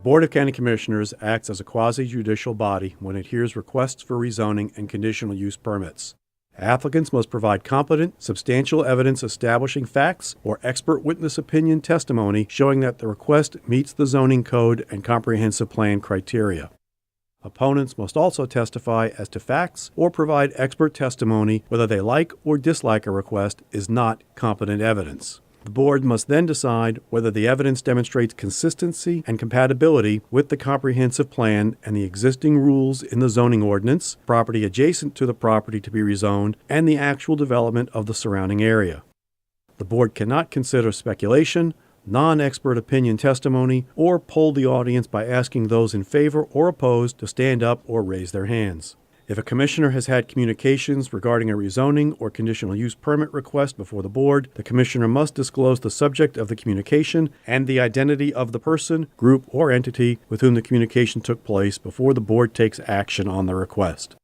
Board of County Commissioners acts as a quasi-judicial body when it hears requests for rezoning and conditional use permits. Applicants must provide competent, substantial evidence establishing facts or expert witness opinion testimony showing that the request meets the zoning code and comprehensive plan criteria. Opponents must also testify as to facts or provide expert testimony whether they like or dislike a request is not competent evidence. The board must then decide whether the evidence demonstrates consistency and compatibility with the comprehensive plan and the existing rules in the zoning ordinance, property adjacent to the property to be rezoned, and the actual development of the surrounding area. The board cannot consider speculation, non-expert opinion testimony, or poll the audience by asking those in favor or opposed to stand up or raise their hands. If a commissioner has had communications regarding a rezoning or conditional use permit request before the board, the commissioner must disclose the subject of the communication and the identity of the person, group, or entity with whom the communication took place before the board takes action on the request.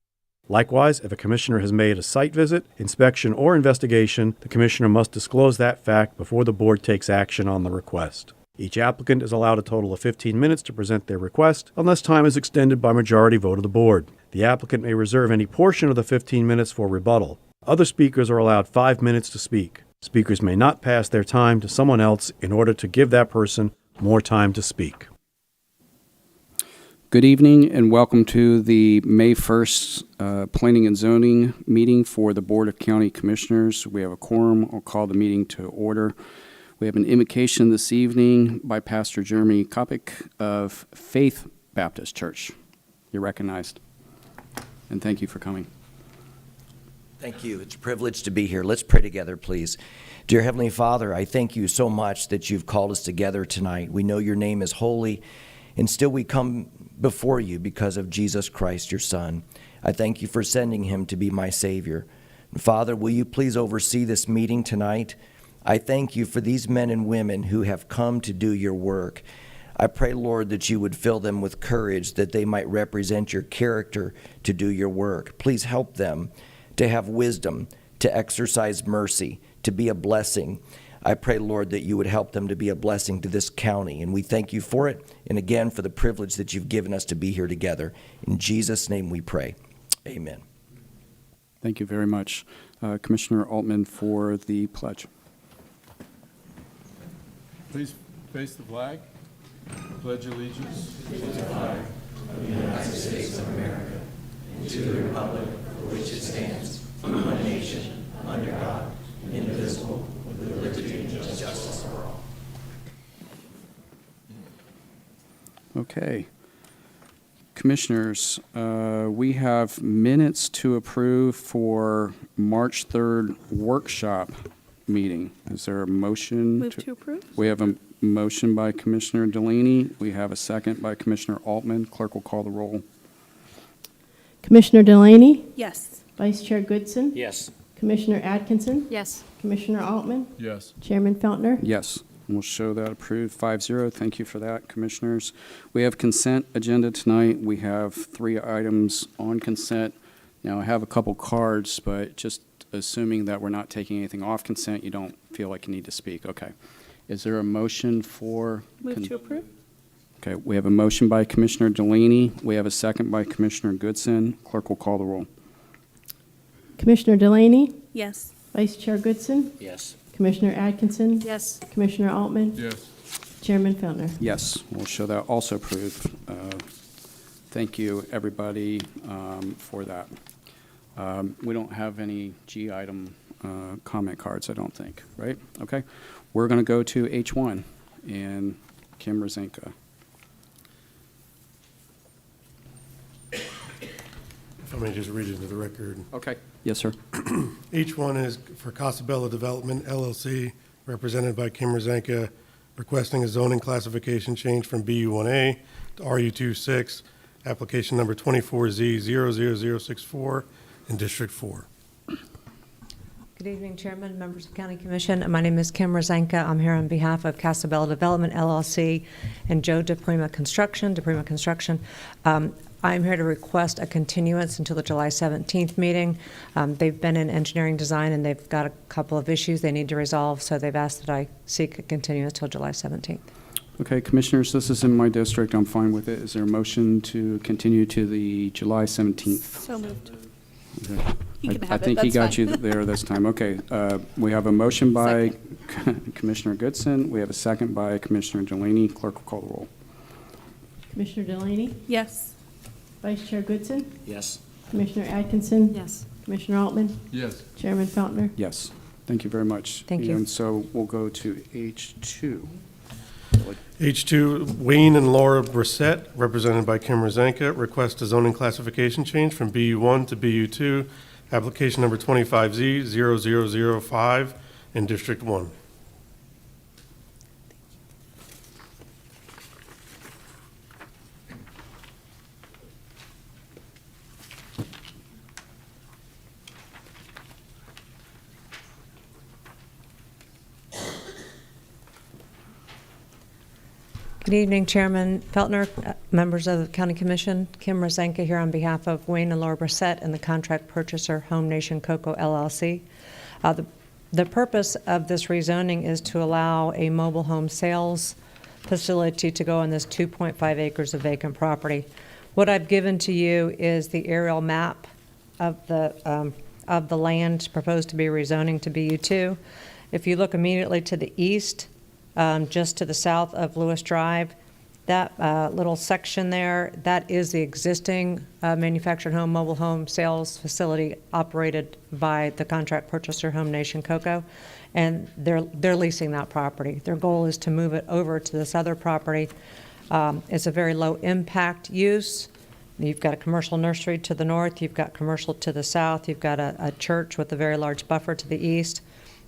Likewise, if a commissioner has made a site visit, inspection, or investigation, the commissioner must disclose that fact before the board takes action on the request. Each applicant is allowed a total of 15 minutes to present their request, unless time is extended by majority vote of the board. The applicant may reserve any portion of the 15 minutes for rebuttal. Other speakers are allowed 5 minutes to speak. Speakers may not pass their time to someone else in order to give that person more time to speak. Good evening and welcome to the May 1st Planning and Zoning meeting for the Board of County Commissioners. We have a quorum. I'll call the meeting to order. We have an invocation this evening by Pastor Jeremy Kopic of Faith Baptist Church. You're recognized. And thank you for coming. Thank you. It's a privilege to be here. Let's pray together, please. Dear Heavenly Father, I thank you so much that you've called us together tonight. We know your name is holy, and still we come before you because of Jesus Christ, your Son. I thank you for sending him to be my Savior. And Father, will you please oversee this meeting tonight? I thank you for these men and women who have come to do your work. I pray, Lord, that you would fill them with courage, that they might represent your character to do your work. Please help them to have wisdom, to exercise mercy, to be a blessing. I pray, Lord, that you would help them to be a blessing to this county, and we thank you for it, and again for the privilege that you've given us to be here together. In Jesus' name we pray. Amen. Thank you very much. Commissioner Altman for the pledge. Please face the flag. Pledge allegiance to the flag of the United States of America and to the republic for which it stands, one nation, under God, indivisible, with liberty and justice for all. Okay. Commissioners, we have minutes to approve for March 3rd workshop meeting. Is there a motion? Move to approve. We have a motion by Commissioner Delaney. We have a second by Commissioner Altman. Clerk will call the roll. Commissioner Delaney? Yes. Vice Chair Goodson? Yes. Commissioner Atkinson? Yes. Commissioner Altman? Yes. Chairman Feltner? Yes. We'll show that approved 5-0. Thank you for that, Commissioners. We have consent agenda tonight. We have 3 items on consent. Now, I have a couple cards, but just assuming that we're not taking anything off consent, you don't feel like you need to speak. Okay. Is there a motion for? Move to approve. Okay. We have a motion by Commissioner Delaney. We have a second by Commissioner Goodson. Clerk will call the roll. Commissioner Delaney? Yes. Vice Chair Goodson? Yes. Commissioner Atkinson? Yes. Commissioner Altman? Yes. Chairman Feltner? Yes. We'll show that also approved. Thank you, everybody, for that. We don't have any G item comment cards, I don't think, right? Okay. We're going to go to H1 and Kim Rezanka. If I may just read it into the record. Okay. Yes, sir. H1 is for Casabella Development, LLC, represented by Kim Rezanka, requesting a zoning classification change from BU1A to RU26, application number 24Z00064 in District 4. Good evening, Chairman, members of County Commission. My name is Kim Rezanka. I'm here on behalf of Casabella Development, LLC, and Joe DePrima Construction. I'm here to request a continuance until the July 17th meeting. They've been in engineering design, and they've got a couple of issues they need to resolve, so they've asked that I seek a continuance till July 17th. Okay, Commissioners, this is in my district. I'm fine with it. Is there a motion to continue to the July 17th? So moved. Okay. You can I have it, think he that's got you fine. there this time. Okay, we have a motion by Commissioner Goodson. We have a second by Commissioner Delaney. Clerk will call the roll. Commissioner Delaney, Yes. Vice Chair Goodson, Yes. Commissioner Atkinson, Yes. Commissioner Altman, Yes. Chairman Feltner. Yes, thank you very much. Thank you. And so we'll go to H2. H2, Wayne and Laura Bresette, represented by Kim Rezanka, request a zoning classification change from BU1 to BU2, application number 25Z0005 in District 1. Good evening, Chairman Feltner, members of the County Commission. Kim Rezanka here on behalf of Wayne and Laura Bresette and the contract purchaser Home Nation Cocoa LLC. The purpose of this rezoning is to allow a mobile home sales facility to go on this 2.5 acres of vacant property. What I've given to you is the aerial map of the land proposed to be rezoning to BU2. If you look immediately to the east, just to the south of Lewis Drive, that little section there, that is the existing manufactured home, mobile home sales facility operated by the contract purchaser, Home Nation Cocoa, and they're leasing that property. Their goal is to move it over to this other property. It's a very low impact use. You've got a commercial nursery to the north, you've got commercial to the south, you've got a church with a very large buffer to the east,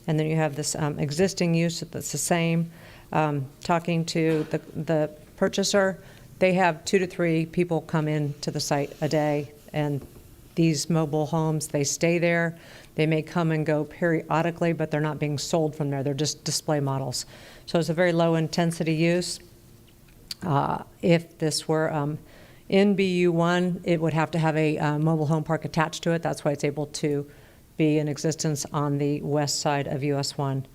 and then you have this existing use that's the same. Talking to the purchaser, they have 2 to 3 people come in to the site a day, and these mobile homes, they stay there. They may come and go periodically, but they're not being sold from there. They're just display models. So it's a very low intensity use. If this were in BU1, it would have to have a mobile home park attached to it. That's why it's able to be in existence on the west side of US 1.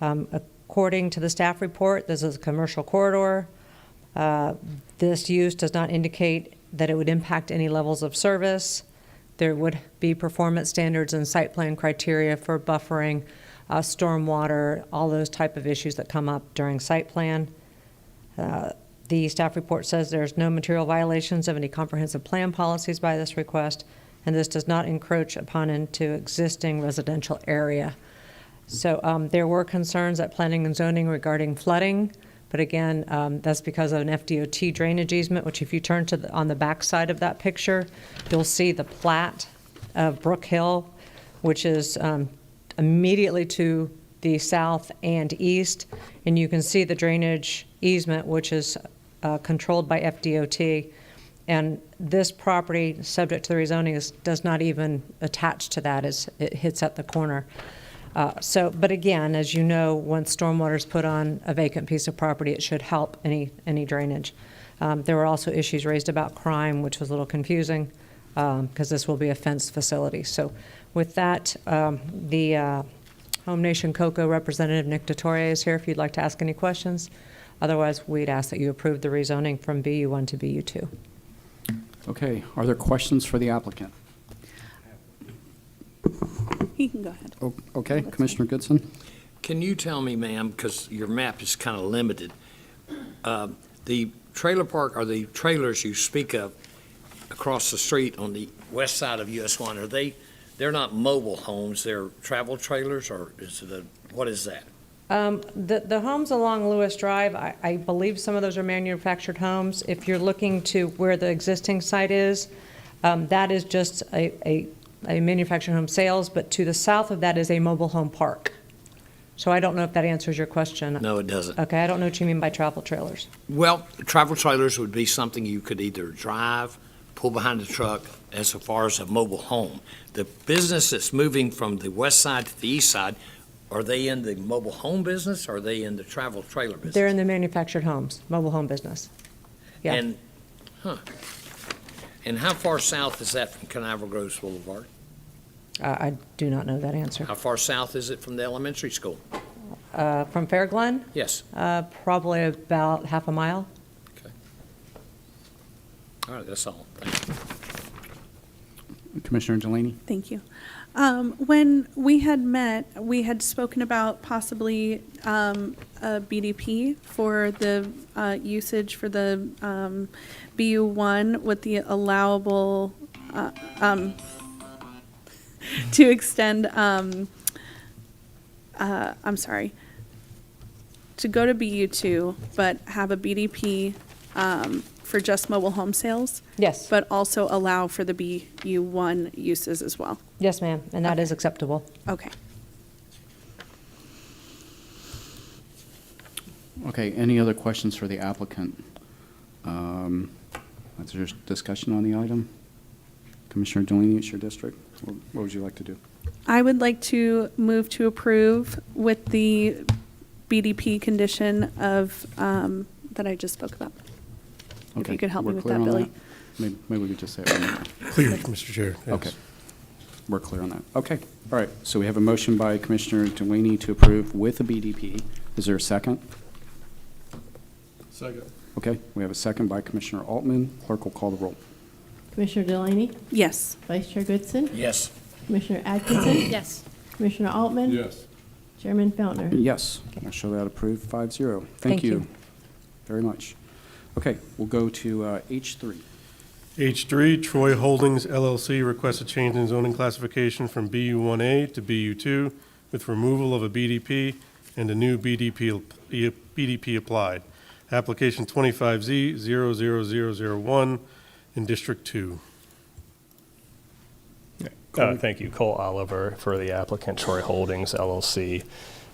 According to the staff report, this is a commercial corridor. This use does not indicate that it would impact any levels of service. There would be performance standards and site plan criteria for buffering, stormwater, all those type of issues that come up during site plan. The staff report says there's no material violations of any comprehensive plan policies by this request, and this does not encroach upon into existing residential area. So there were concerns at planning and zoning regarding flooding, but again, that's because of an FDOT drainage easement, which if you turn to on the back side of that picture, you'll see the plat of Brook Hill, which is immediately to the south and east, and you can see the drainage easement, which is controlled by FDOT. And this property, subject to the rezoning, does not even attach to that as it hits at the corner. But again, as you know, once stormwater is put on a vacant piece of property, it should help any drainage. There were also issues raised about crime, which was a little confusing because this will be a fenced facility. So with that, the Home Nation Cocoa representative, Nick DeTore, is here if you'd like to ask any questions. Otherwise, we'd ask that you approve the rezoning from BU1 to BU2. Okay, are there questions for the applicant? He can go ahead. Okay, Commissioner Goodson? Can you tell me, ma'am, because your map is kind of limited, the trailer park, or the trailers you speak of across the street on the west side of US 1, they're not mobile homes, they're travel trailers, or what is that? The homes along Lewis Drive, I believe some of those are manufactured homes. If you're looking to where the existing site is, that is just a manufactured home sales, but to the south of that is a mobile home park. So I don't know if that answers your question. No, it doesn't. Okay, I don't know what you mean by travel trailers. Well, travel trailers would be something you could either drive, pull behind the truck, as far as a mobile home. The business that's moving from the west side to the east side, are they in the mobile home business, or are they in the travel trailer business? They're in the manufactured homes, mobile home business. Yeah. And how far south is that from Canaveral Groves Boulevard? I do not know that answer. How far south is it from the elementary school? From Fair Glen, Yes. probably about half a mile. Okay. All right, that's all. Thank you. Commissioner Delaney? Thank you. When we had met, we had spoken about possibly a BDP for the usage for the BU1 with the allowable to extend, I'm sorry, to go to BU2, but have a BDP for just mobile home sales, Yes. but also allow for the BU1 uses as well. Yes, ma'am, and that is acceptable. Okay. Okay, any other questions for the applicant? Is there discussion on the item? Commissioner Delaney, it's your district. What would you like to do? I would like to move to approve with the BDP condition of, that I just spoke about. If Okay, you could help me we're with clear that, on Billy. Maybe we could just say it one more time. Clear, Mr. Chair. Yes. Okay. We're clear on that. Okay. All right. So we have a motion by Commissioner Delaney to approve with a BDP. Is there a second? Second. Okay. We have a second by Commissioner Altman. Clerk will call the roll. Commissioner Delaney, Yes. Vice Chair Goodson, Yes. Commissioner Atkinson, Yes. Commissioner Altman, Yes. Chairman Feltner. Yes. I show that approved 5-0. Thank you. very much. Okay. We'll go to H3. H3, Troy Holdings LLC requests a change in zoning classification from BU1A to BU2 with removal of a BDP and a new BDP applied. Application 25Z00001 in District 2. Thank you. Cole Oliver for the applicant, Troy Holdings LLC.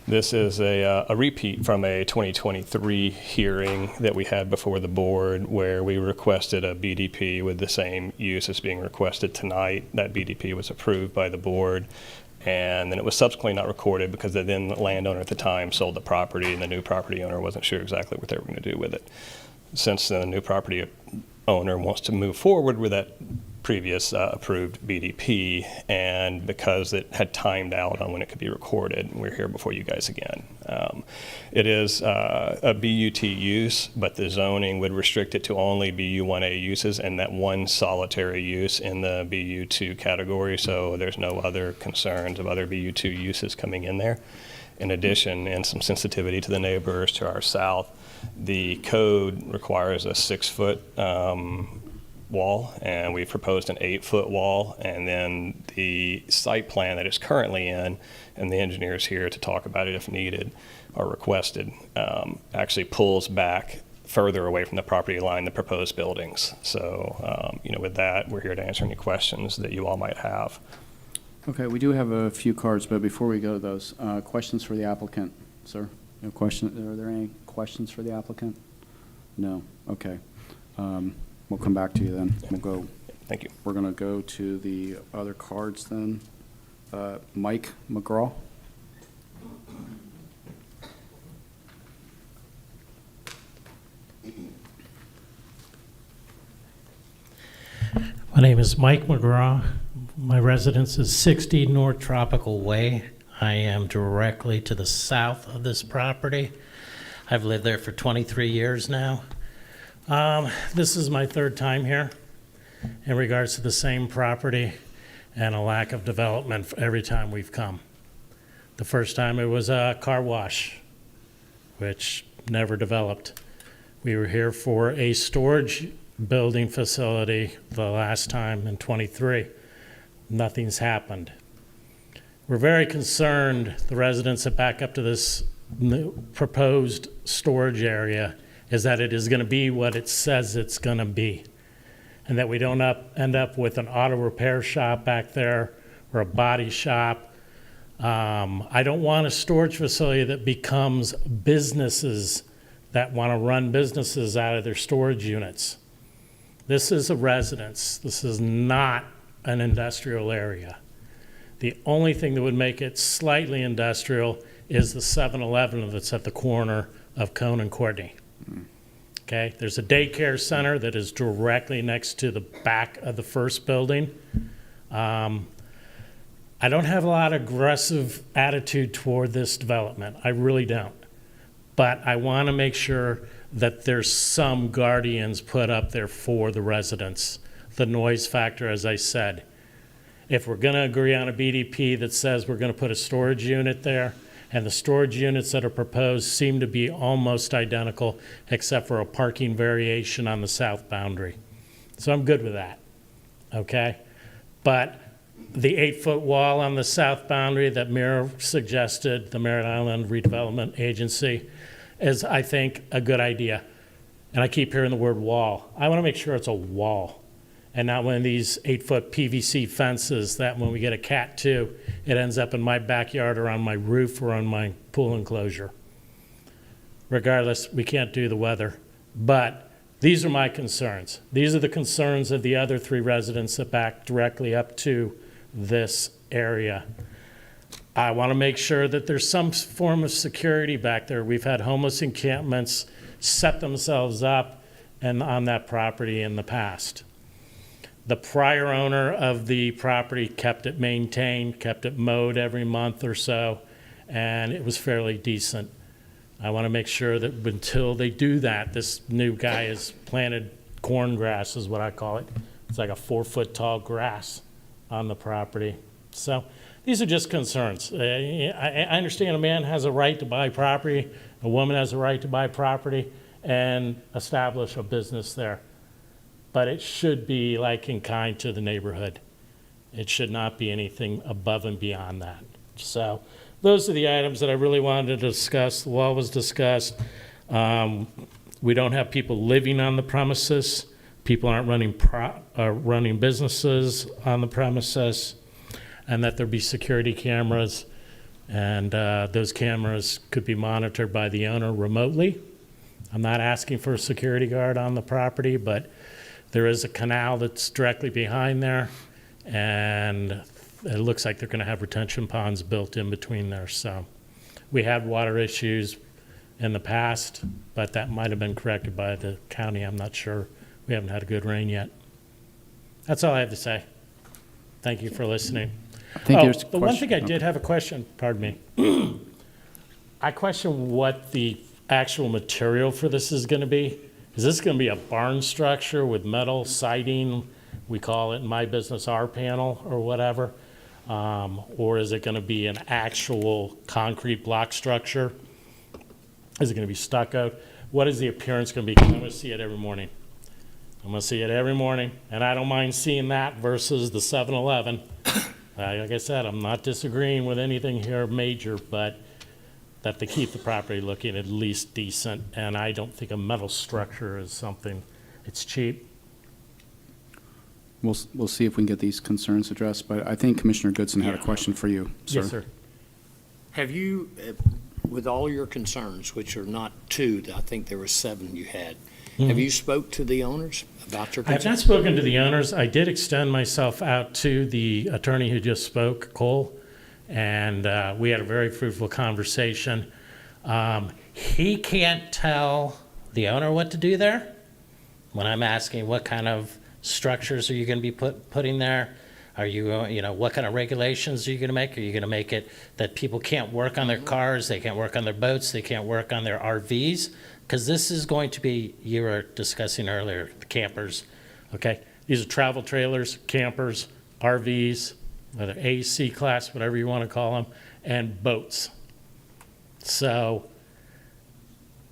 This is a repeat from a 2023 hearing that we had before the board where we requested a BDP with the same use as being requested tonight. That BDP was approved by the board, and then it was subsequently not recorded because the then landowner at the time sold the property, and the new property owner wasn't sure exactly what they were going to do with it. Since the new property owner wants to move forward with that previous approved BDP, and because it had timed out on when it could be recorded, we're here before you guys again. It is a BUT use, but the zoning would restrict it to only BU1A uses and that one solitary use in the BU2 category, so there's no other concerns of other BU2 uses coming in there. In addition, and some sensitivity to the neighbors to our south, the code requires a 6-foot wall, and we've proposed an 8-foot wall, and then the site plan that it's currently in, and the engineers here to talk about it if needed or requested, actually pulls back further away from the property line the proposed buildings. So, with that, we're here to answer any questions that you all might have. Okay, we do have a few cards, but before we go to those, questions for the applicant, sir? No question. Are there any questions for the applicant? No. Okay. We'll come back to you then. We'll go. Thank you. We're going to go to the other cards then. Mike McGraw. My name is Mike McGraw. My residence is 60 North Tropical Way. I am directly to the south of this property. I've lived there for 23 years now. This is my third time here in regards to the same property and a lack of development every time we've come. The first time it was a car wash, which never developed. We were here for a storage building facility the last time in 23. Nothing's happened. We're very concerned, the residents that back up to this proposed storage area, is that it is going to be what it says it's going to be, and that we don't end up with an auto repair shop back there or a body shop. I don't want a storage facility that becomes businesses that want to run businesses out of their storage units. This is a residence. This is not an industrial area. The only thing that would make it slightly industrial is the 7-Eleven that's at the corner of Cone and Courtney. Okay, there's a daycare center that is directly next to the back of the first building. I don't have a lot of aggressive attitude toward this development. I really don't. But I want to make sure that there's some guardians put up there for the residents. The noise factor, as I said. If we're going to agree on a BDP that says we're going to put a storage unit there, and the storage units that are proposed seem to be almost identical, except for a parking variation on the south boundary. So I'm good with that, okay? But the 8-foot wall on the south boundary that Mayor suggested, the Merritt Island Redevelopment Agency, is, I think, a good idea. And I keep hearing the word wall. I want to make sure it's a wall and not one of these 8-foot PVC fences that when we get a Cat 2, it ends up in my backyard or on my roof or on my pool enclosure. Regardless, we can't do the weather. But these are my concerns. These are the concerns of the other 3 residents that back directly up to this area. I want to make sure that there's some form of security back there. We've had homeless encampments set themselves up and on that property in the past. The prior owner of the property kept it maintained, kept it mowed every month or so, and it was fairly decent. I want to make sure that until they do that, this new guy has planted corn grass, is what I call it. It's like a 4-foot tall grass on the property. So these are just concerns. I understand a man has a right to buy property, a woman has a right to buy property and establish a business there. But it should be like in kind to the neighborhood. It should not be anything above and beyond that. So those are the items that I really wanted to discuss. The wall was discussed. We don't have people living on the premises. People aren't running businesses on the premises, and that there be security cameras, and those cameras could be monitored by the owner remotely. I'm not asking for a security guard on the property, but there is a canal that's directly behind there, and it looks like they're going to have retention ponds built in between there. So we had water issues in the past, but that might have been corrected by the county. I'm not sure. We haven't had a good rain yet. That's all I have to say. Thank you for listening. I think there's a the one question. thing I did have a question, pardon me. I question what the actual material for this is going to be. Is this going to be a barn structure with metal siding? We call it in my business R-panel or whatever. Or is it going to be an actual concrete block structure? Is it going to be stucco? What is the appearance going to be? 'Cause I'm going to see it every morning. I'm going to see it every morning, and I don't mind seeing that versus the 7-Eleven. Like I said, I'm not disagreeing with anything here major, but that they keep the property looking at least decent, and I don't think a metal structure is something, it's cheap. We'll see if we can get these concerns addressed, but I think Commissioner Goodson had a question for you, sir. Yes, sir. Have you, with all your concerns, which are not 2, I think there were 7 you had, have you spoke to the owners about your I have not concerns? spoken to the owners. I did extend myself out to the attorney who just spoke, Cole, and we had a very fruitful conversation. He can't tell the owner what to do there. When I'm asking what kind of structures are you going to be putting there, are you, what kind of regulations are you going to make? Are you going to make it that people can't work on their cars, they can't work on their boats, they can't work on their RVs? Because this is going to be, you were discussing earlier, the campers, okay? These are travel trailers, campers, RVs, whether A, C class, whatever you want to call them, and boats. So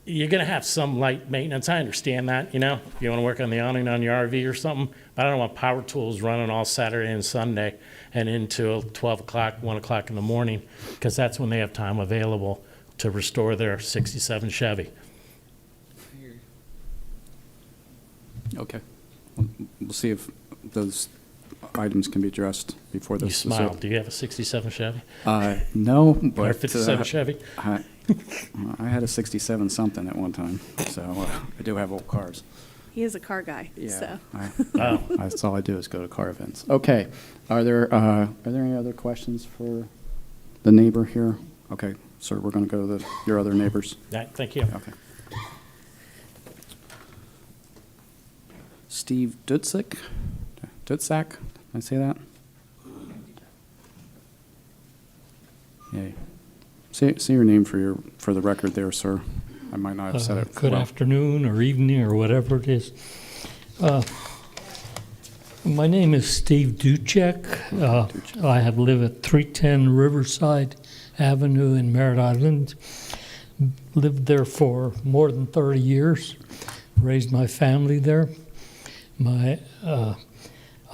you're going to have some light maintenance. I understand that, if you want to work on the awning on your RV or something, but I don't want power tools running all Saturday and Sunday and into 12 o'clock, 1 o'clock in the morning, because that's when they have time available to restore their 67 Chevy. Okay. We'll see if those items can be addressed before this. You smile. Do you have a 67 Chevy? No, Or but a 57 Chevy? I had a 67 something at one time, so I do have old cars. He is a car guy, Yeah, so. that's all I do is go to car events. Okay, are there any other questions for the neighbor here? Okay, sir, we're going to go to your other neighbors. Yeah, thank you. Okay. Steve Dutzak, did I say that? Say your name for the record there, sir. I might not have said it Good well. afternoon or evening or whatever it is. My name is Steve Duchek. I have lived at 310 Riverside Avenue in Merritt Island. Lived there for more than 30 years. Raised my family there. I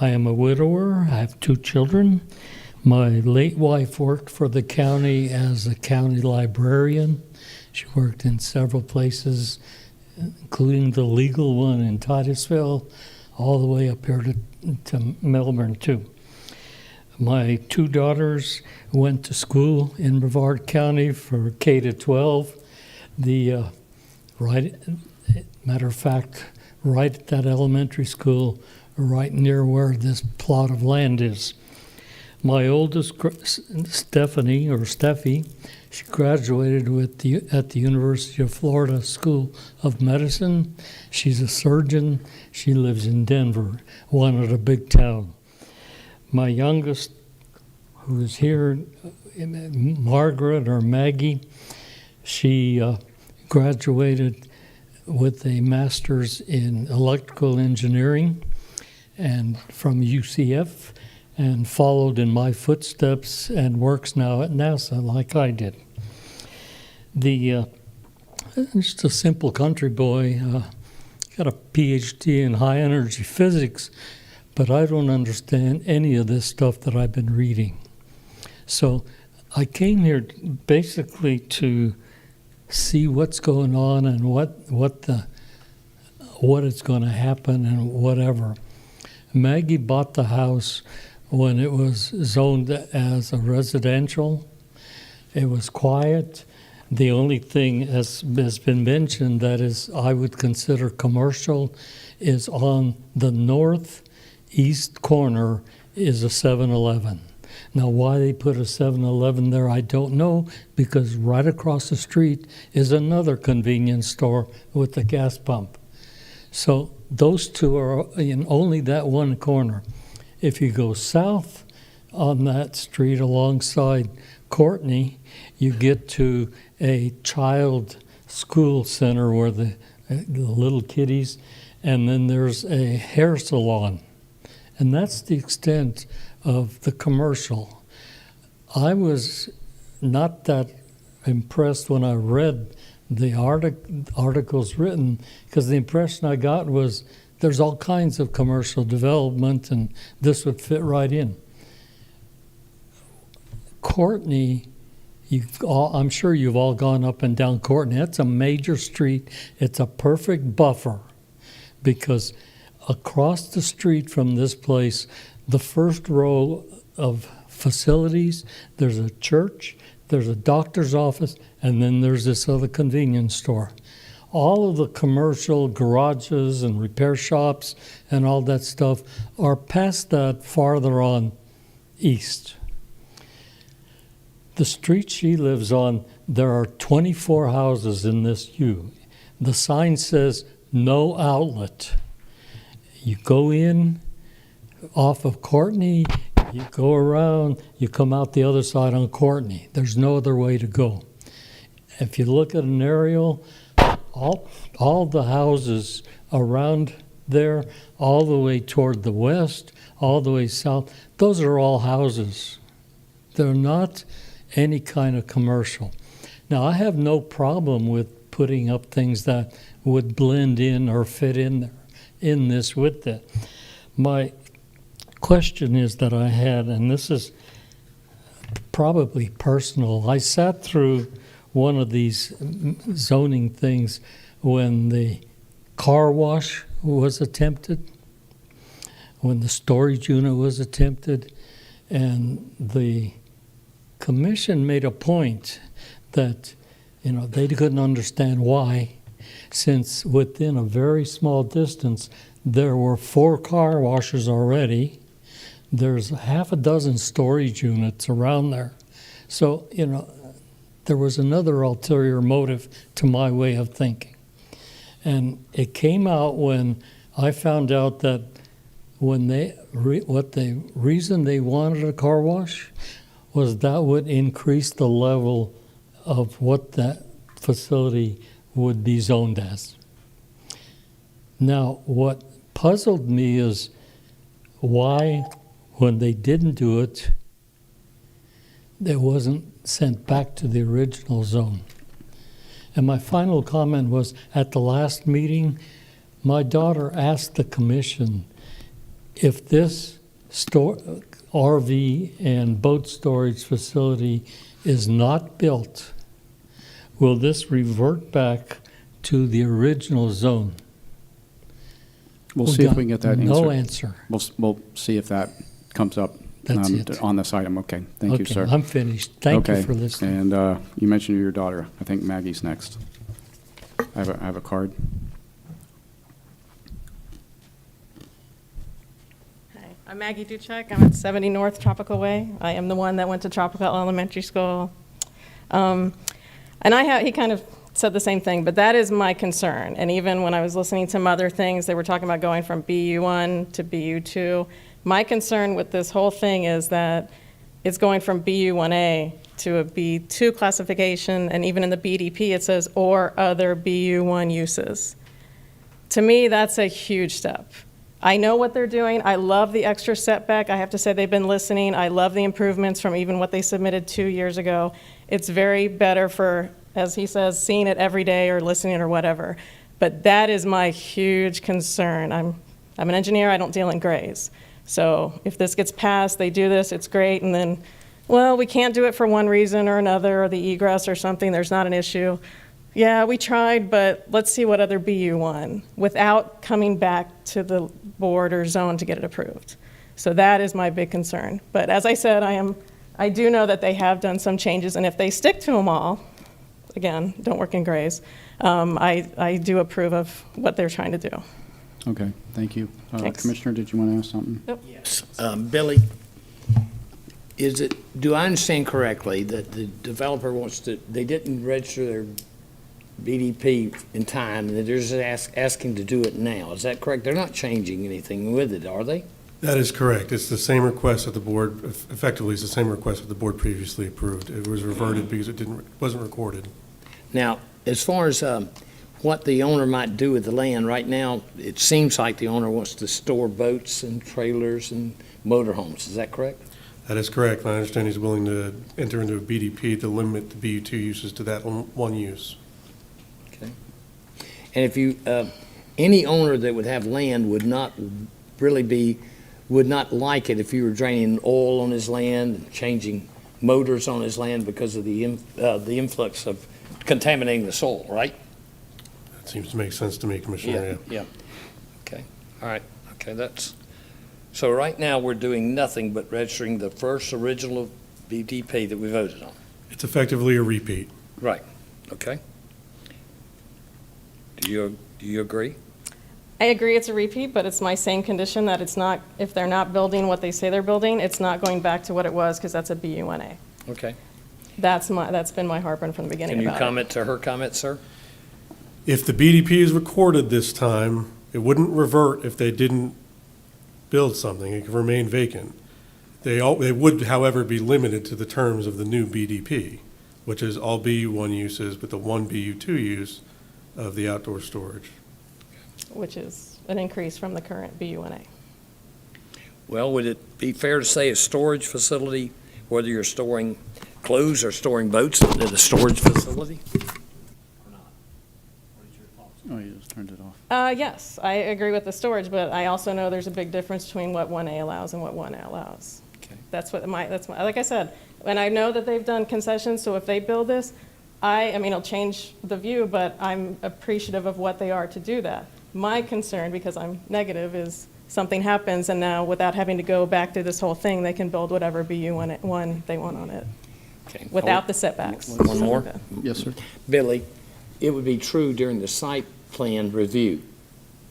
am a widower. I have 2 children. My late wife worked for the county as a county librarian. She worked in several places, including the legal one in Titusville, all the way up here to Melbourne, too. My 2 daughters went to school in Brevard County for K to 12. Matter of fact, right at that elementary school, right near where this plot of land is. My oldest, Steffi, she graduated at the University of Florida School of Medicine. She's a surgeon. She lives in Denver, one of a big town. My youngest, who is here, Margaret or Maggie, she graduated with a master's in electrical engineering and from UCF, and followed in my footsteps and works now at NASA like I did. Just a simple country boy, got a PhD in high energy physics, but I don't understand any of this stuff that I've been reading. So I came here basically to see what's going on and what is going to happen and whatever. Maggie bought the house when it was zoned as a residential. It was quiet. The only thing has been mentioned that is I would consider commercial is on the northeast corner is a 7-Eleven. Now, why they put a 7-Eleven there, I don't know, because right across the street is another convenience store with a gas pump. So those 2 are in only that one corner. If you go south on that street alongside Courtney, you get to a child school center where the little kiddies, and then there's a hair salon. And that's the extent of the commercial. I was not that impressed when I read the articles written, because the impression I got was there's all kinds of commercial development and this would fit right in. Courtney, I'm sure you've all gone up and down Courtney. That's a major street. It's a perfect buffer because across the street from this place, the first row of facilities, there's a church, there's a doctor's office, and then there's this other convenience store. All of the commercial garages and repair shops and all that stuff are past that farther on east. The street she lives on, there are 24 houses in this U. The sign says no outlet. You go in off of Courtney, you go around, you come out the other side on Courtney. There's no other way to go. If you look at an aerial, all the houses around there, all the way toward the west, all the way south, those are all houses. They're not any kind of commercial. Now, I have no problem with putting up things that would blend in or fit in there, in this with that. My question is that I had, and this is probably personal, I sat through one of these zoning things when the car wash was attempted, when the storage unit was attempted, and the commission made a point that, they couldn't understand why, since within a very small distance, there were 4 car washes already. There's half a dozen storage units around there. So, there was another ulterior motive to my way of thinking. And it came out when I found out that when the reason they wanted a car wash was that would increase the level of what that facility would be zoned as. Now, what puzzled me is why, when they didn't do it, it wasn't sent back to the original zone. And my final comment was, at the last meeting, my daughter asked the commission if this RV and boat storage facility is not built, will this revert back to the original zone? We'll see if we can get that answer. No answer. We'll see if that comes up That's it. on this item. Okay, thank you, sir. I'm finished. Thank you for listening. And you mentioned your daughter. I think Maggie's next. I have a card. Hi, I'm Maggie Duchek. I'm at 70 North Tropical Way. I am the one that went to Tropical Elementary School. And he kind of said the same thing, but that is my concern. And even when I was listening to some other things, they were talking about going from BU1 to BU2. My concern with this whole thing is that it's going from BU1A to a B2 classification, and even in the BDP it says, or other BU1 uses. To me, that's a huge step. I know what they're doing. I love the extra setback. I have to say they've been listening. I love the improvements from even what they submitted 2 years ago. It's very better for, as he says, seeing it every day or listening or whatever. But that is my huge concern. I'm an engineer. I don't deal in grays. So if this gets passed, they do this, it's great, and then, well, we can't do it for one reason or another, or the egress or something, there's not an issue. Yeah, we tried, but let's see what other BU won, without coming back to the board or zone to get it approved. So that is my big concern. But as I said, I do know that they have done some changes, and if they stick to them all, again, don't work in grays, I do approve of what they're trying to do. Okay, thank you. Thanks. Commissioner, did you want to ask something? Yep. Yes. Billy, do I understand correctly that the developer they didn't register their BDP in time, and they're just asking to do it now? Is that correct? They're not changing anything with it, are they? That is correct. It's the same request that the board, effectively, it's the same request that the board previously approved. It was reverted because it wasn't recorded. Now, as far as what the owner might do with the land, right now, it seems like the owner wants to store boats and trailers and motorhomes. Is that correct? That is correct. I understand he's willing to enter into a BDP to limit the BU2 uses to that one use. Okay. And if you, any owner that would have land would not like it if you were draining oil on his land and changing motors on his land because of the influx of contaminating the soil, right? That seems to make sense to me, Commissioner. Yeah. Okay. All right. Okay. So right now we're doing nothing but registering the first original BDP that we voted on. It's effectively a repeat. Right. Okay. Do you agree? I agree it's a repeat, but it's my same condition that it's not, if they're not building what they say they're building, it's not going back to what it was, because that's a BU1A. Okay. That's been my heartburn from the beginning Can you about comment to her comment, sir? If the BDP is recorded this time, it wouldn't revert if they didn't build something. It could remain vacant. They would, however, be limited to the terms of the new BDP, which is all BU1 uses with the one BU2 use of the outdoor storage. which is an increase from the current BU1A. Well, would it be fair to say a storage facility, whether you're storing clothes or storing boats at a storage facility? Oh, you just turned it off. Yes, I agree with the storage, but I also know there's a big difference between what 1A allows and what 1A allows. Okay. That's like I said, and I know that they've done concessions, so if they build this, I mean, it'll change the view, but I'm appreciative of what they are to do that. My concern, because I'm negative, is something happens, and now without having to go back to this whole thing, they can build whatever BU1 they want on it, Okay. without the setbacks. One more? Yes, sir. Billy, it would be true during the site plan review,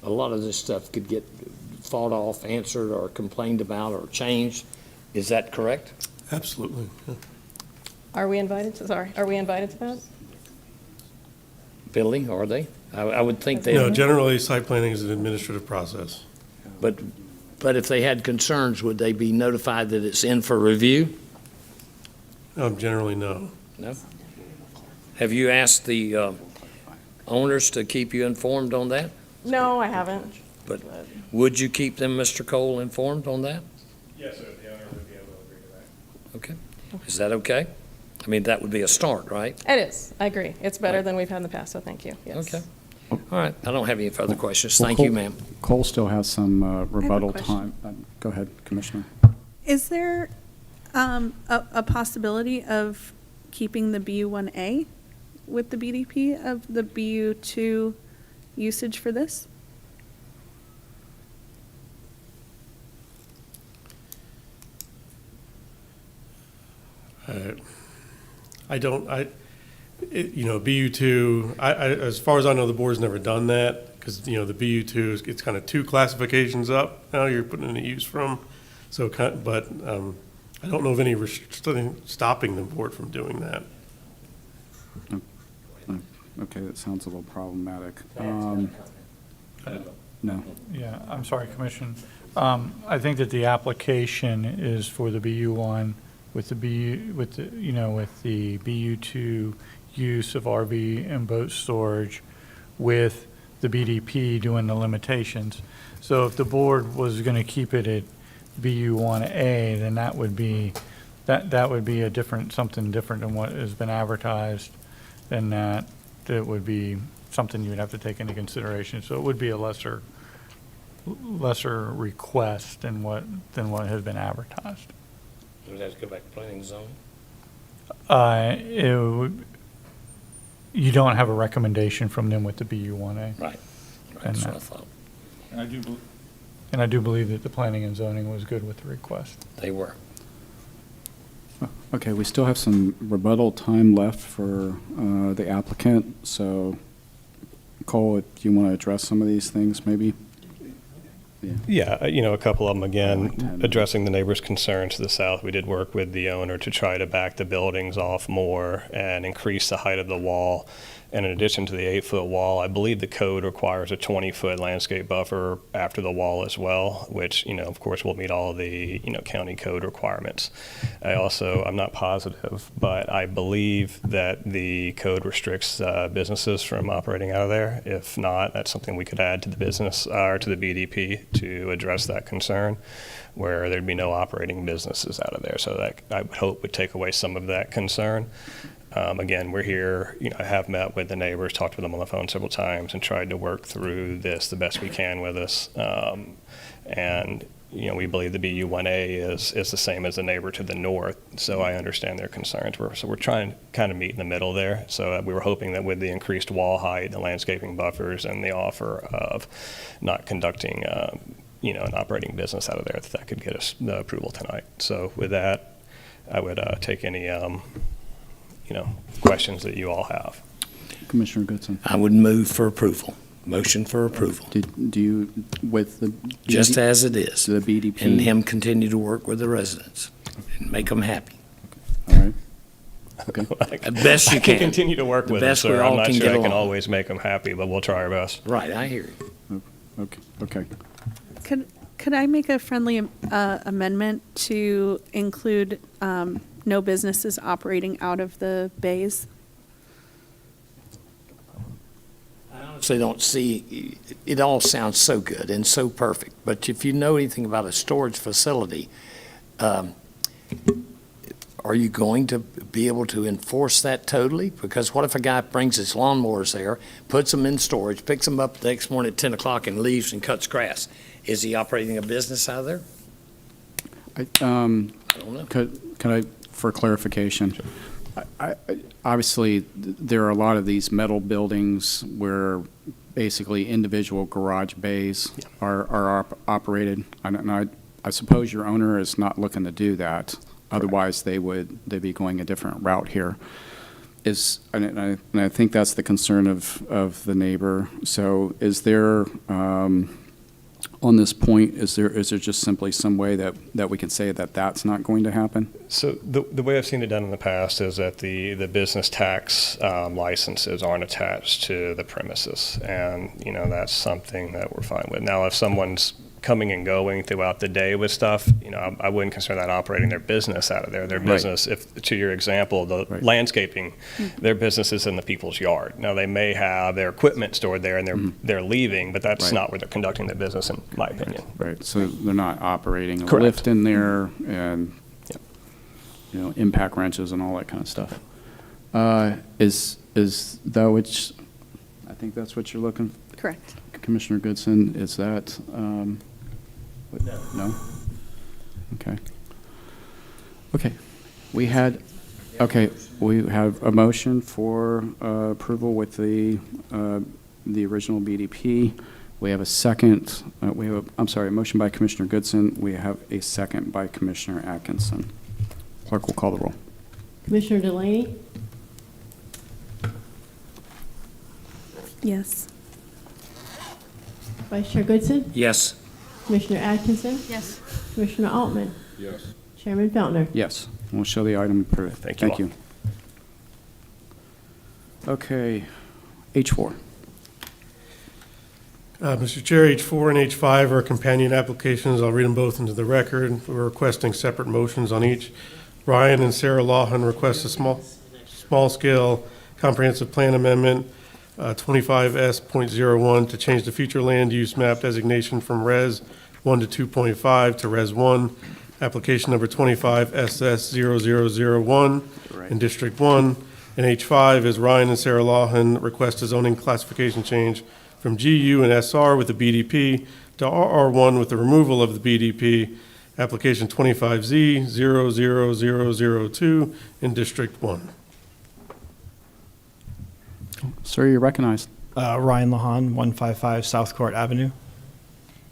a lot of this stuff could get fought off, answered, or complained about, or changed. Is that correct? Absolutely. Yeah. Are we invited to that? Billy, are they? I would think they. No, generally, site planning is an administrative process. But if they had concerns, would they be notified that it's in for review? Generally, no. No? Have you asked the owners to keep you informed on that? No, I haven't. But would you keep them, Mr. Cole, informed on that? Yes, sir, the owner would be able to agree to that. Okay. Is that okay? I mean, that would be a start, right? It is. I agree. It's better than we've had in the past, so thank you. Yes. Okay. All right. I don't have any further questions. Well, Thank Cole- you, ma'am. Cole still has some rebuttal question. time. Go ahead, Commissioner. Is there a possibility of keeping the BU1A with the BDP of the BU2 usage for this? BU2, as far as I know, the board's never done that, because, the BU2, it's kind of two classifications up, now you're putting in a use from, so, but I don't know of any stopping the board from doing that. Okay, that sounds a little problematic. No. Yeah, I'm sorry, Commission. I think that the application is for the BU1 with the with the BU2 use of RV and boat storage with the BDP doing the limitations. So if the board was going to keep it at BU1A, then that would be a different, something different than what has been advertised. Then that would be something you would have to take into consideration. So it would be a lesser request than what has been advertised. Would have to go back to planning zone? You don't have a recommendation from them with the BU1A. Right. And That's what I thought. And I do believe that the planning and zoning was good with the request. They were. Okay, we still have some rebuttal time left for the applicant. So, Cole, do you want to address some of these things, maybe? Yeah, a couple of them, again, Like 10. addressing the neighbors' concerns to the south. We did work with the owner to try to back the buildings off more and increase the height of the wall. And in addition to the 8-foot wall, I believe the code requires a 20-foot landscape buffer after the wall as well, which, of course, will meet all the, county code requirements. I'm not positive, but I believe that the code restricts businesses from operating out of there. If not, that's something we could add to the business, or to the BDP to address that concern, where there'd be no operating businesses out of there. So that, I would hope, would take away some of that concern. Again, we're here, I have met with the neighbors, talked with them on the phone several times, and tried to work through this the best we can with us. And we believe the BU1A is the same as the neighbor to the north, so I understand their concerns. So we're trying to kind of meet in the middle there. So we were hoping that with the increased wall height, the landscaping buffers, and the offer of not conducting, an operating business out of there, that could get us the approval tonight. So with that, I would take any questions that you all have. Commissioner Goodson. I would move for approval. Motion for approval. Do you, with the Just as it is. the BDP? And him continue to work with the residents and make them happy. All right. Okay. The best you I can can. continue to work The with them, best we sir. all I'm not can sure get I can along. always make them happy, but we'll try our best. Right, I hear you. Okay. Could I make a friendly amendment to include no businesses operating out of the bays? I honestly don't see, it all sounds so good and so perfect, but if you know anything about a storage facility, are you going to be able to enforce that totally? Because what if a guy brings his lawnmowers there, puts them in storage, picks them up the next morning at 10 o'clock and leaves and cuts grass? Is he operating a business out of there? I don't know. Could I, for clarification, I obviously, there are a lot of these metal buildings where basically individual garage bays are operated. I suppose your owner is not looking to do that. Otherwise, they'd be going a different route here. And I think that's the concern of the neighbor. So is there, on this point, is there just simply some way that we can say that that's not going to happen? So the way I've seen it done in the past is that the business tax licenses aren't attached to the premises, and that's something that we're fine with. Now, if someone's coming and going throughout the day with stuff, I wouldn't consider that operating their business out of there. Their business, if to your example, the landscaping, their business is in the people's yard. Now, they may have their equipment stored there and they're leaving, but that's not where they're conducting their business, in my opinion. Right, so they're not operating a Correct. lift in there and, impact wrenches and all that kind of stuff. Is that which, I think that's what you're looking, Correct. Commissioner Goodson, is that, no? Okay. Okay, we have a motion for approval with the original BDP. We have a second, a motion by Commissioner Goodson. We have a second by Commissioner Atkinson. Clerk will call the roll. Commissioner Delaney? Yes. Vice Chair Goodson? Yes. Commissioner Atkinson? Yes. Commissioner Altman? Yes. Chairman Feltner? Yes, we'll show the item approved. Thank you. Okay, H4. Mr. Chair, H4 and H5 are companion applications. I'll read them both into the record. We're requesting separate motions on each. Ryan and Sarah Lawhon request a small-scale comprehensive plan amendment, 25S.01, to change the future land use map designation from Res 1 to 2.5 to Res 1. Application number 25SS0001 in District 1. And H5 is Ryan and Sarah Lawhon request a zoning classification change from GU and SR with the BDP to RR1 with the removal of the BDP. Application 25Z00002 in District 1. Sir, you're recognized. Ryan Lawhon, 155 South Court Avenue.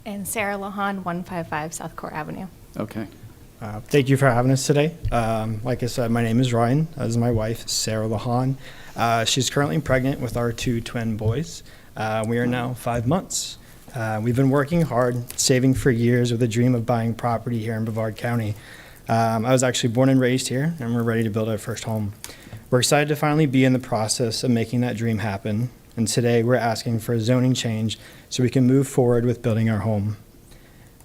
And Sarah Lawhon, 155 South Court Avenue. Okay. Thank you for having us today. Like I said, my name is Ryan. This is my wife, Sarah Lawhon. She's currently pregnant with our 2 twin boys. We are now 5 months. We've been working hard, saving for years with a dream of buying property here in Brevard County. I was actually born and raised here, and we're ready to build our first home. We're excited to finally be in the process of making that dream happen, and today we're asking for a zoning change so we can move forward with building our home.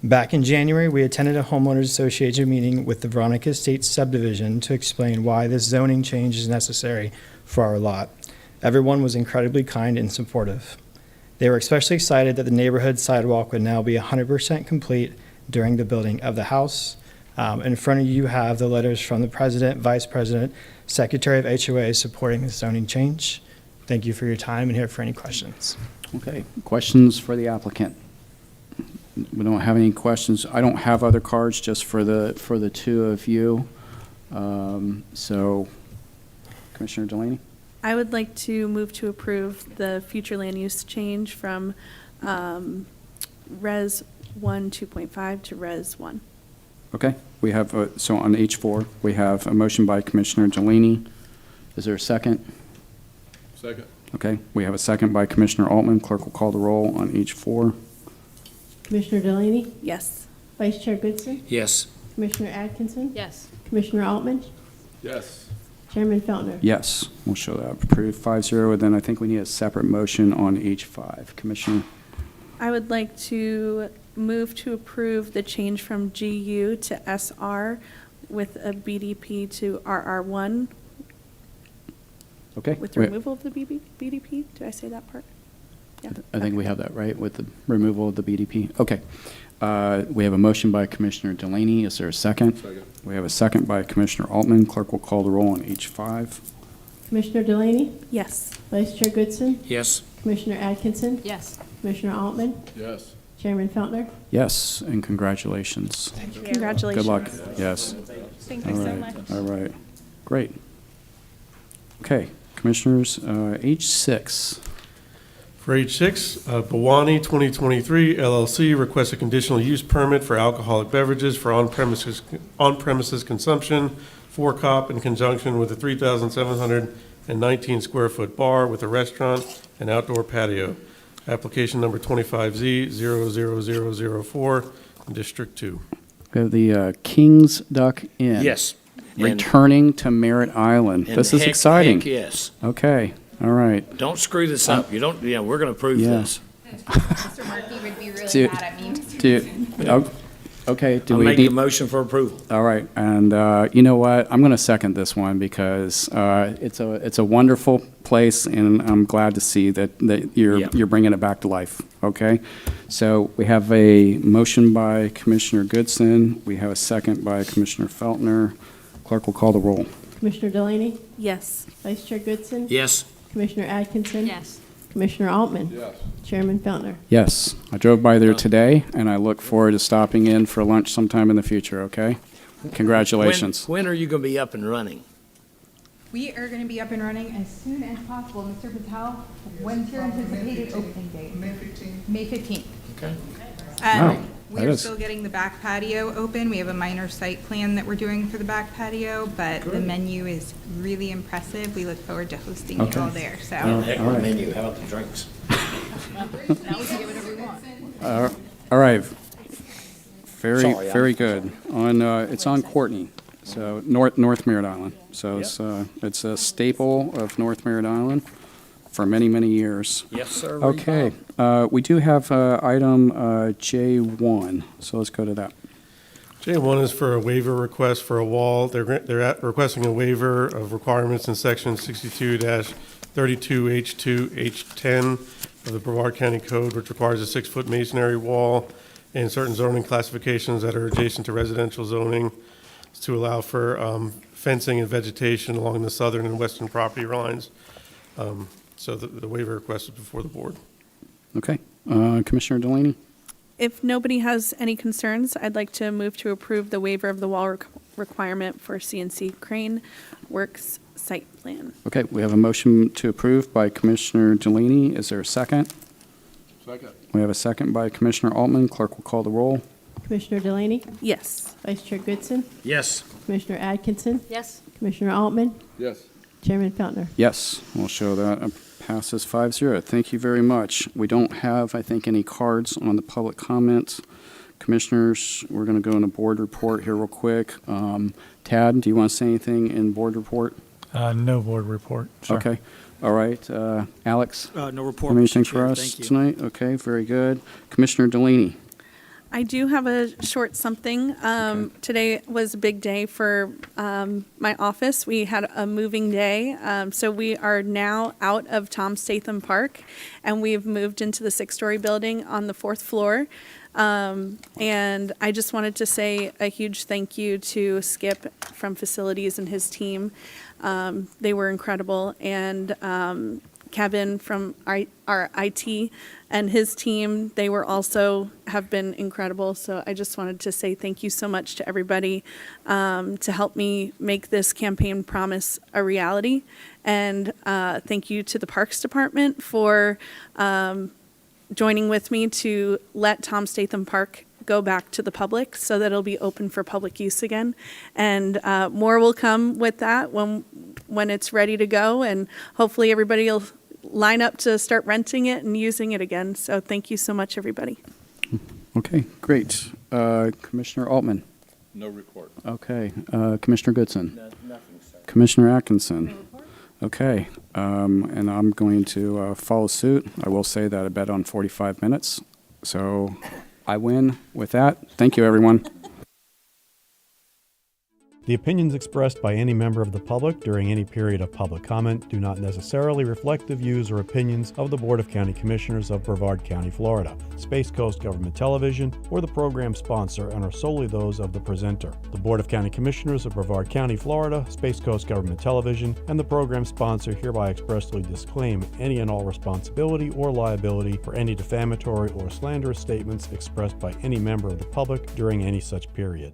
Back in January, we attended a homeowners association meeting with the Veronica Estates subdivision to explain why this zoning change is necessary for our lot. Everyone was incredibly kind and supportive. They were especially excited that the neighborhood sidewalk would now be 100% complete during the building of the house. In front of you have the letters from the President, Vice President, Secretary of HOA supporting the zoning change. Thank you for your time and here for any questions. Okay, questions for the applicant? We don't have any questions. I don't have other cards, just for the two of you. So, Commissioner Delaney? I would like to move to approve the future land use change from Res 1 2.5 to Res 1. Okay, we have, so on H4, we have a motion by Commissioner Delaney. Is there a second? Second. Okay, we have a second by Commissioner Altman. Clerk will call the roll on H4. Commissioner Delaney? Yes. Vice Chair Goodson? Yes. Commissioner Atkinson? Yes. Commissioner Altman? Yes. Chairman Feltner? Yes, we'll show that approved 5-0, and then I think we need a separate motion on H5. Commissioner? I would like to move to approve the change from GU to SR with a BDP to RR1 Okay. with the removal of the BDP. Did I say that part? Yeah. I think we have that right with the removal of the BDP. Okay. We have a motion by Commissioner Delaney. Is there a second? Second. We have a second by Commissioner Altman. Clerk will call the roll on H5. Commissioner Delaney? Yes. Vice Chair Goodson? Yes. Commissioner Atkinson? Yes. Commissioner Altman? Yes. Chairman Feltner? Yes, and congratulations. Congratulations. Good luck. Yes. Thank you so much. All right. Great. Okay, Commissioners, H6. For H6, Bhawani 2023 LLC requests a conditional use permit for alcoholic beverages for on-premises consumption, 4-cop in conjunction with a 3,719 square foot bar with a restaurant and outdoor patio. Application number 25Z00004 in District 2. We have the King's Duck Inn. Yes. Returning to Merritt Island. And This is heck, exciting. Heck yes. Okay, all right. Don't screw this up. You don't. Yeah, we're going to approve Yeah. this. Mr. Murphy would be really Do- mad at me. Okay, do I'll we make a need? motion for approval. All right, and you know what? I'm going to second this one because it's a wonderful place, and I'm glad to see that you're bringing it back to life. Okay, so we have a motion by Commissioner Goodson. We have a second by Commissioner Feltner. Clerk will call the roll. Commissioner Delaney? Yes. Vice Chair Goodson? Yes. Commissioner Atkinson? Yes. Commissioner Altman? Yes. Chairman Feltner? Yes, I drove by there today, and I look forward to stopping in for lunch sometime in the future. Okay, congratulations. When are you going to be up and running? We are going to be up and running as soon as possible. Mr. Patel, when's your anticipated opening date? May 15th. May 15th. Okay. Wow, We that are is- still getting the back patio open. We have a minor site plan that we're doing for the back patio, but the menu is really impressive. We look forward to hosting you all there. So Heck of a menu. How about the drinks? now we can get whatever we want. All right, very Sorry, very good. On it's on Courtney, so North Merritt Island. So it's a staple of North Merritt Island for many years. Yes, sir. Okay, we do have item J1, so let's go to that. J1 is for a waiver request for a wall. They're requesting a waiver of requirements in section 62-32H2H10 of the Brevard County Code, which requires a 6-foot masonry wall and certain zoning classifications that are adjacent to residential zoning to allow for fencing and vegetation along the southern and western property lines. So the waiver request is before the board. Okay, Commissioner Delaney. If nobody has any concerns, I'd like to move to approve the waiver of the wall requirement for CNC Crane Works site plan. Okay, we have a motion to approve by Commissioner Delaney. Is there a second? Second. We have a second by Commissioner Altman. Clerk will call the roll. Commissioner Delaney? Yes. Vice Chair Goodson? Yes. Commissioner Atkinson? Yes. Commissioner Altman? Yes. Chairman Feltner? Yes, we'll show that. Passes 5-0. Thank you very much. We don't have, I think, any cards on the public comments. Commissioners, we're going to go into board report here real quick. Tad, do you want to say anything in board report? No board report, sir. Okay. All right. Alex? No report, Anything Mr. for Chair. us Thank you. tonight? Okay, very good. Commissioner Delaney? I do have a short something. Today was a big day for my office. We had a moving day. So we are now out of Tom Statham Park, and we've moved into the 6-story building on the 4th floor. And I just wanted to say a huge thank you to Skip from Facilities and his team. They were incredible. And Kevin from our IT and his team, they were also have been incredible. So I just wanted to say thank you so much to everybody to help me make this campaign promise a reality. And thank you to the Parks Department for joining with me to let Tom Statham Park go back to the public so that it'll be open for public use again. And more will come with that when it's ready to go. And hopefully everybody will line up to start renting it and using it again. So thank you so much, everybody. Okay, great. Commissioner Altman? No report. Okay. Commissioner Goodson? Nothing, sir. Commissioner Atkinson? Okay, and I'm going to follow suit. I will say that I bet on 45 minutes, so I win with that. Thank you, everyone. The opinions expressed by any member of the public during any period of public comment do not necessarily reflect the views or opinions of the Board of County Commissioners of Brevard County, Florida, Space Coast Government Television, or the program sponsor, and are solely those of the presenter. The Board of County Commissioners of Brevard County, Florida, Space Coast Government Television, and the program sponsor hereby expressly disclaim any and all responsibility or liability for any defamatory or slanderous statements expressed by any member of the public during any such period.